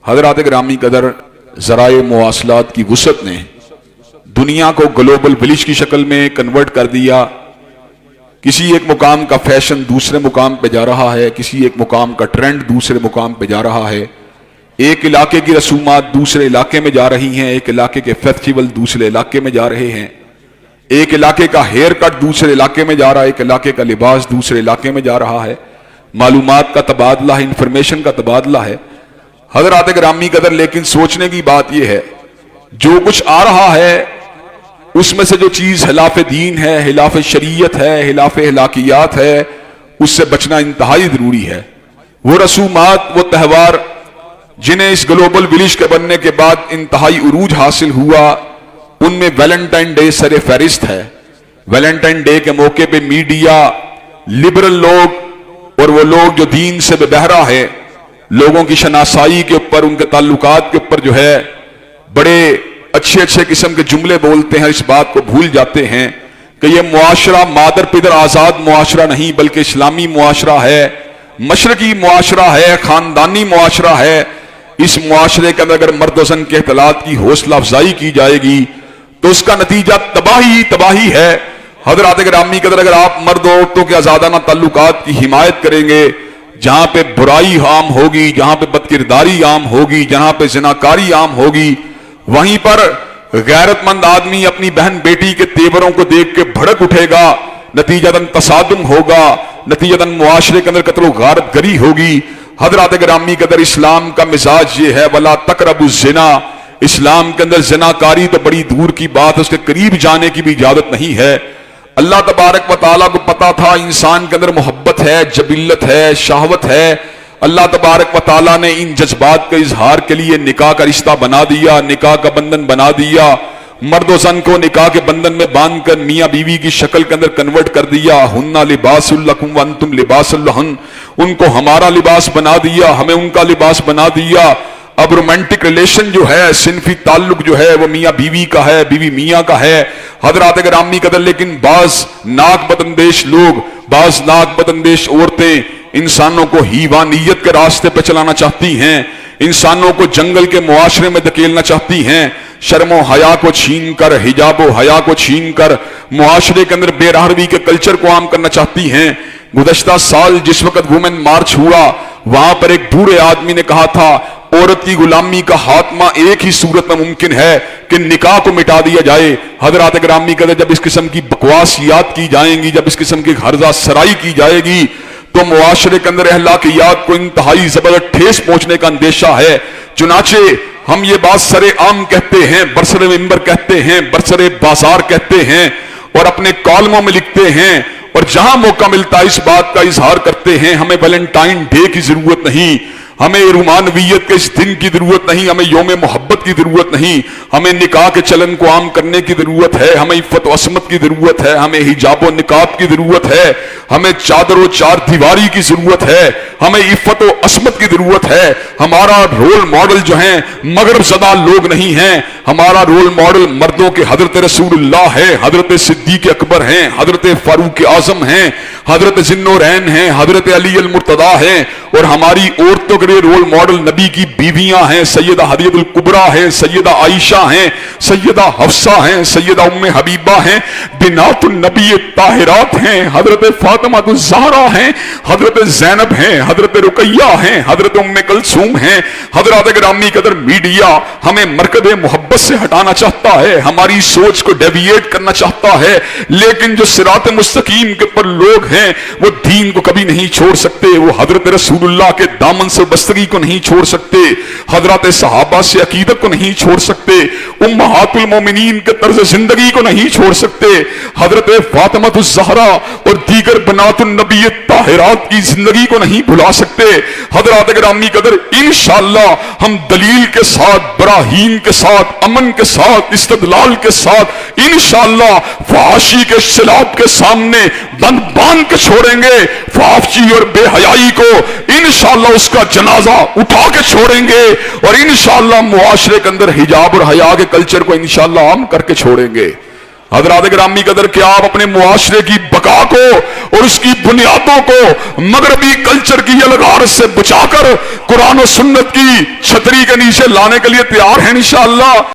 حضرات گرامی قدر، ذرائع مواصلات کی وسعت نے دنیا کو گلوبل ولیج کی شکل میں کنورٹ کر دیا۔ کسی ایک مقام کا فیشن دوسرے مقام پہ جا رہا ہے، کسی ایک مقام کا ٹرینڈ دوسرے مقام پہ جا رہا ہے، ایک علاقے کی رسومات دوسرے علاقے میں جا رہی ہیں، ایک علاقے کے فیسٹیول دوسرے علاقے میں جا رہے ہیں، ایک علاقے کا ہیئر کٹ دوسرے علاقے میں جا رہا ہے، ایک علاقے کا لباس دوسرے علاقے میں جا رہا ہے، معلومات کا تبادلہ ہے، انفارمیشن کا تبادلہ ہے۔ حضرات گرامی قدر، لیکن سوچنے کی بات یہ ہے جو کچھ آ رہا ہے اس میں سے جو چیز خلاف دین ہے، خلاف شریعت ہے، خلاف اخلاقیات ہے، اس سے بچنا انتہائی ضروری ہے۔ وہ رسومات، وہ تہوار جنہیں اس گلوبل ولیج کے بننے کے بعد انتہائی عروج حاصل ہوا، ان میں ویلنٹائن ڈے سر فہرست ہے۔ ویلنٹائن ڈے کے موقع پہ میڈیا، لبرل لوگ اور وہ لوگ جو دین سے بے بہرا ہے، لوگوں کی شناسائی کے اوپر، ان کے تعلقات کے اوپر جو ہے بڑے اچھے قسم کے جملے بولتے ہیں، اس بات کو بھول جاتے ہیں کہ یہ معاشرہ مادر پدر آزاد معاشرہ نہیں بلکہ اسلامی معاشرہ ہے، مشرقی معاشرہ ہے، خاندانی معاشرہ ہے۔ اس معاشرے کے اندر اگر مرد و زن کے اختلاط کی حوصلہ افزائی کی جائے گی تو اس کا نتیجہ تباہی ہے۔ حضرات گرامی قدر، اگر آپ مرد و عورتوں کے آزادانہ تعلقات کی حمایت کریں گے، جہاں پہ برائی عام ہوگی، جہاں پہ بدکرداری عام ہوگی، جہاں پہ زناکاری عام ہوگی، وہیں پر غیرت مند آدمی اپنی بہن بیٹی کے تیوروں کو دیکھ کے بھڑک اٹھے گا، نتیجتاً تصادم ہوگا، نتیجتاً معاشرے کے اندر قتل و غارت گری ہوگی۔ حضرات گرامی قدر، اسلام کا مزاج یہ ہے وَلَا تَقْرَبُوا الزِّنَا، اسلام کے اندر زناکاری تو بڑی دور کی بات ہے، اس کے قریب جانے کی بھی اجازت نہیں ہے۔ اللہ تبارک و تعالیٰ کو پتا تھا انسان کے اندر محبت ہے، جبلت ہے، شہوت ہے۔ اللہ تبارک و تعالیٰ نے ان جذبات کے اظہار کے لیے نکاح کا رشتہ بنا دیا، نکاح کا بندھن بنا دیا، مرد و زن کو نکاح کے بندھن میں باندھ کر میاں بیوی کی شکل کے اندر کنورٹ کر دیا۔ ہن لباس لکم وانتم لباس لہن، ان کو ہمارا لباس بنا دیا، ہمیں ان کا لباس بنا دیا۔ اب رومانٹک ریلیشن جو ہے، صنفی تعلق جو ہے، وہ میاں بیوی کا ہے، بیوی میاں کا ہے۔ حضرات گرامی قدر، لیکن بعض ناک بداندیش لوگ، بعض ناک بداندیش عورتیں انسانوں کو حیوانیت کے راستے پہ چلانا چاہتی ہیں، انسانوں کو جنگل کے معاشرے میں دھکیلنا چاہتی ہیں، شرم و حیا کو چھین کر، حجاب و حیا کو چھین کر معاشرے کے اندر بے راہروی کے کلچر کو عام کرنا چاہتی ہیں۔ گزشتہ سال جس وقت وومن مارچ ہوا، وہاں پر ایک بوڑھے آدمی نے کہا تھا عورت کی غلامی کا خاتمہ ایک ہی صورت میں ممکن ہے کہ نکاح کو مٹا دیا جائے۔ حضرات گرامی قدر، جب اس قسم کی بکواسیات کی جائیں گی، جب اس قسم کی ہرزہ سرائی کی جائے گی تو معاشرے کے اندر اخلاقیات کو انتہائی زبردست ٹھیس پہنچنے کا اندیشہ ہے۔ چنانچہ ہم یہ بات سر عام کہتے ہیں، برسر ممبر کہتے ہیں، برسر بازار کہتے ہیں اور اپنے کالموں میں لکھتے ہیں، اور جہاں موقع ملتا ہے اس بات کا اظہار کرتے ہیں۔ ہمیں ویلنٹائن ڈے کی ضرورت نہیں، ہمیں رومانویت کے اس دن کی ضرورت نہیں، ہمیں یوم محبت کی ضرورت نہیں، ہمیں نکاح کے چلن کو عام کرنے کی ضرورت ہے، ہمیں عفت و عصمت کی ضرورت ہے، ہمیں حجاب و نقاب کی ضرورت ہے، ہمیں چادر و چار دیواری کی ضرورت ہے، ہمیں عفت و عصمت کی ضرورت ہے۔ ہمارا رول ماڈل جو ہیں مغرب زدہ لوگ نہیں ہیں، ہمارا رول ماڈل مردوں کے حضرت رسول اللہ ہے، حضرت صدیق اکبر ہیں، حضرت فاروق اعظم ہیں، حضرت ذی النورین ہیں، حضرت علی المرتضیٰ ہیں، اور ہماری عورتوں کے لیے رول ماڈل نبی کی بیویاں ہیں، سیدہ حدیجہ الکبریٰ ہیں، سیدہ عائشہ ہیں، سیدہ حفصہ ہیں، سیدہ ام حبیبہ ہیں، بنات النبی طاہرات ہیں، حضرت فاطمہ الزہرا ہیں، حضرت زینب ہیں، حضرت رقیہ ہیں، حضرت ام کلثوم ہیں۔ حضرات گرامی قدر، میڈیا ہمیں مرکز محبت سے ہٹانا چاہتا ہے، ہماری سوچ کو ڈیویٹ کرنا چاہتا ہے، لیکن جو صراط مستقیم کے پر لوگ ہیں وہ دین کو کبھی نہیں چھوڑ سکتے، وہ حضرت رسول اللہ کے دامن سے بستگی کو نہیں چھوڑ سکتے، حضرات صحابہ سے عقیدت کو نہیں چھوڑ سکتے، امہات المومنین کے طرز زندگی کو نہیں چھوڑ سکتے، حضرت فاطمہ الزہرا اور دیگر بنات النبی طاہرات کی زندگی کو نہیں بھلا سکتے۔ حضرات گرامی قدر، انشاءاللہ ہم دلیل کے ساتھ، براہین کے ساتھ، امن کے ساتھ، استدلال کے ساتھ انشاءاللہ فحاشی کے سیلاب کے سامنے دند باندھ کے چھوڑیں گے، فحاشی اور بے حیائی کو انشاءاللہ اس کا جنازہ اٹھا کے چھوڑیں گے، اور انشاءاللہ معاشرے کے اندر حجاب اور حیا کے کلچر کو انشاءاللہ عام کر کے چھوڑیں گے۔ حضرات گرامی قدر کہ آپ اپنے معاشرے کی بقا کو اور اس کی بنیادوں کو مغربی کلچر کی الغار سے بچا کر قرآن و سنت کی چھتری کے نیچے لانے کے لیے تیار ہیں انشاءاللہ؟